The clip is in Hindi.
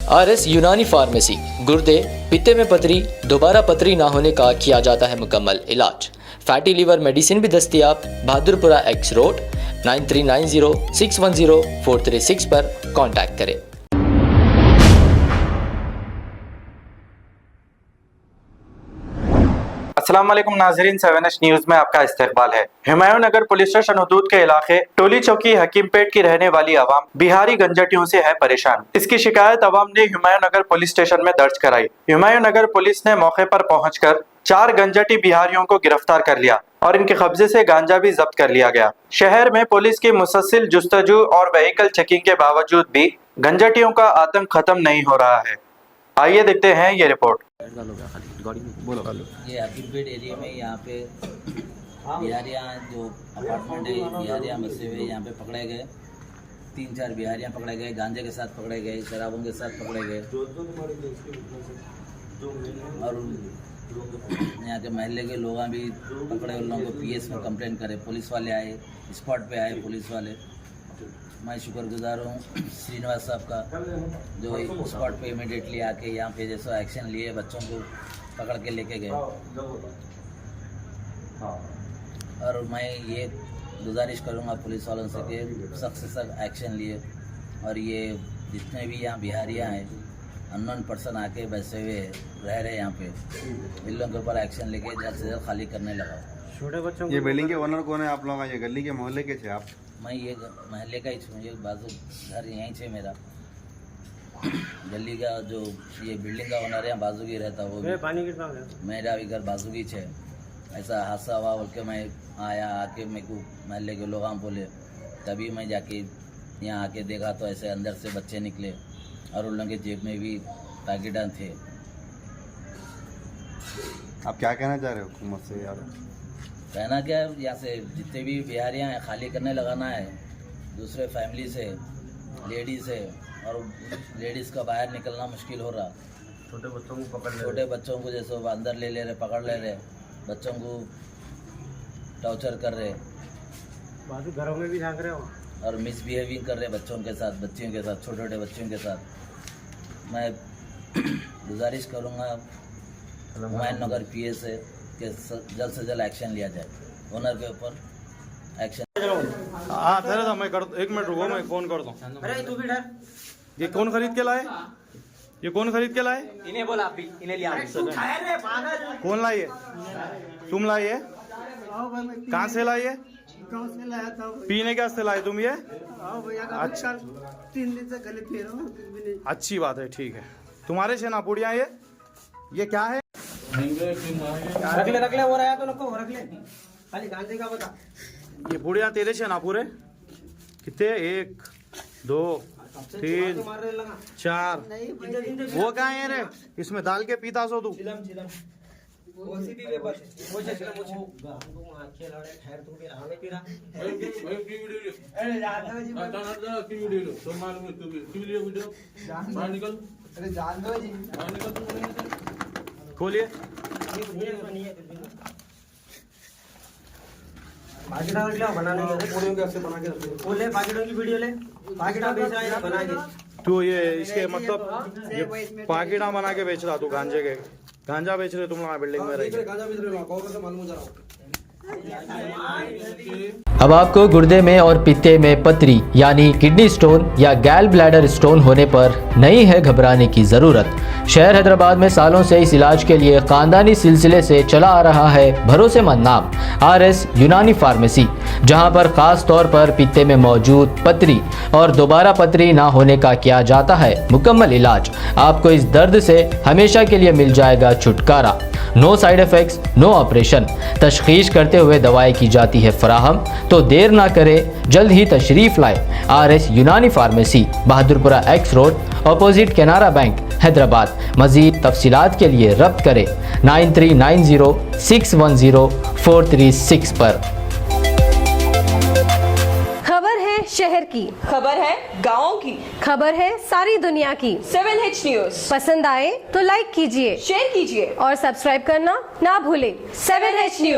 RS यूनानी फार्मेसी, गुर्दे, पित्ते में पथरी, दोबारा पथरी ना होने का किया जाता है मुकम्मल इलाज। फैटी लीवर मेडिसिन भी दस्तियाब। बहादुरपुरा X रोड 9390610436 पर कांटेक्ट करें। अस्सलाम वालेकुम नाज़रीन, 7H न्यूज़ में आपका इस्तकबाल है। हुमायूं नगर पुलिस स्टेशन हदूद के इलाके टोली चौकी हकीमपेट की रहने वाली आवाम बिहारी गंजटियों से है परेशान। इसकी शिकायत आवाम ने हुमायूं नगर पुलिस स्टेशन में दर्ज कराई। हुमायूं नगर पुलिस ने मौके पर पहुंचकर 4 गंजटी बिहारियों को गिरफ्तार कर लिया और इनके कब्जे से गांजा भी जब्त कर लिया गया। शहर में पुलिस की मुसलसिल जुस्तजू और व्हीकल चेकिंग के बावजूद भी गंजटियों का आतंक खत्म नहीं हो रहा है। आइए देखते हैं ये रिपोर्ट। ये हकीमपेट एरिया में यहाँ पे बिहारियाँ जो अपार्टमेंट है, बिहारियाँ बसे हुए यहाँ पे पकड़े गए। 3-4 बिहारियाँ पकड़े गए, गांजे के साथ पकड़े गए, शराबों के साथ पकड़े गए। और यहाँ के महल्ले के लोग भी पकड़े, उन लोगों को PS में कंप्लेन करे। पुलिस वाले आए, स्पॉट पे आए पुलिस वाले। मैं शुक्रगुजार हूँ श्रीनिवास साहब का, जो स्पॉट पे इमीडिएटली आके यहाँ पे जैसा एक्शन लिए, बच्चों को पकड़ के लेके गए। और मैं ये गुजारिश करूँगा पुलिस वालों से कि सख्त से सख्त एक्शन लिए और ये जितने भी यहाँ बिहारियाँ हैं, अननोन पर्सन आके बैसे हुए रह रहे यहाँ पे, इन लोगों के ऊपर एक्शन लेके जल्द से जल्द खाली करने लगा। छोटे बच्चों ये बिल्डिंग के ओनर कौन है आप लोग? ये गली के मोहल्ले के थे आप? मैं ये महल्ले का ही छूँ, ये बाजू घर यहीं से मेरा गली का जो ये बिल्डिंग का ओनर है बाजू की रहता, वो मेरा भी घर बाजू की है। ऐसा हादसा हुआ बोल के मैं आया, आके मेरे को महल्ले के लोग बोले, तभी मैं जाके यहाँ आके देखा तो ऐसे अंदर से बच्चे निकले और उन लोगों के जेब में भी पैकेट थे। आप क्या कहना चाह रहे हो हुकूमत से यार? कहना क्या है, यहाँ से जितने भी बिहारियाँ हैं खाली करने लगाना है। दूसरे फैमिली से लेडीज़ है और लेडीज़ का बाहर निकलना मुश्किल हो रहा। छोटे बच्चों को जैसे अंदर ले रहे, पकड़ ले रहे, बच्चों को टॉर्चर कर रहे, घरों में भी झांक रहे हो और मिसबिहेविंग कर रहे बच्चों के साथ, बच्चियों के साथ, छोटे छोटे बच्चियों के साथ। मैं गुजारिश करूँगा हुमायूं नगर PS से कि जल्द से जल्द एक्शन लिया जाए, ओनर के ऊपर एक्शन। हाँ ठहरे था, मैं कर 1 मिनट रुको, मैं फोन कर दूँ। अरे तू भी ठहर। ये कौन खरीद के लाए? ये कौन खरीद के लाए? इन्हें बोला आप भी, इन्हें लिया। कौन लाई है? तुम लाई है? कहाँ से लाई है? पीने के वास्ते लाए तुम ये? अच्छा 3 दिन से गले पी रहा हूँ। अच्छी बात है, ठीक है। तुम्हारे से ना पुड़िया ये क्या है? रख ले हो रहा है तो नको रख ले, खाली गांजे का बता। ये बुढ़िया तेरे से ना पूरे कितने? 1 2 3 4। वो कहाँ है रे? इसमें डाल के पीता सो तू? खोलिए। बनाने की वीडियो ले, बना के तू ये इसके मतलब ये पाकिटा बना के बेच रहा तू गांजे के? गांजा बेच रहे तुम लोग बिल्डिंग में रह के? अब आपको गुर्दे में और पित्ते में पथरी यानी किडनी स्टोन या गैल ब्लैडर स्टोन होने पर नहीं है घबराने की ज़रूरत। शहर हैदराबाद में सालों से इस इलाज के लिए खानदानी सिलसिले से चला आ रहा है भरोसेमंद नाम RS यूनानी फार्मेसी, जहां पर खास तौर पर पित्ते में मौजूद पथरी और दोबारा पथरी ना होने का किया जाता है मुकम्मल इलाज। आपको इस दर्द से हमेशा के लिए मिल जाएगा छुटकारा। No side effects, no operation. तशखीस करते हुए दवाएं की जाती है फराहम, तो देर ना करें, जल्द ही तशरीफ लाए। RS यूनानी pharmacy, Bahadurpura X road, opposite Canara bank, Hyderabad. मज़ीद तफसीलात के लिए रब्त करें 9390610436 पर। खबर है शहर की, खबर है गाँव की, खबर है सारी दुनिया की। 7H न्यूज़ पसंद आए तो लाइक कीजिए, शेयर कीजिए और सब्सक्राइब करना ना भूलें। 7H news.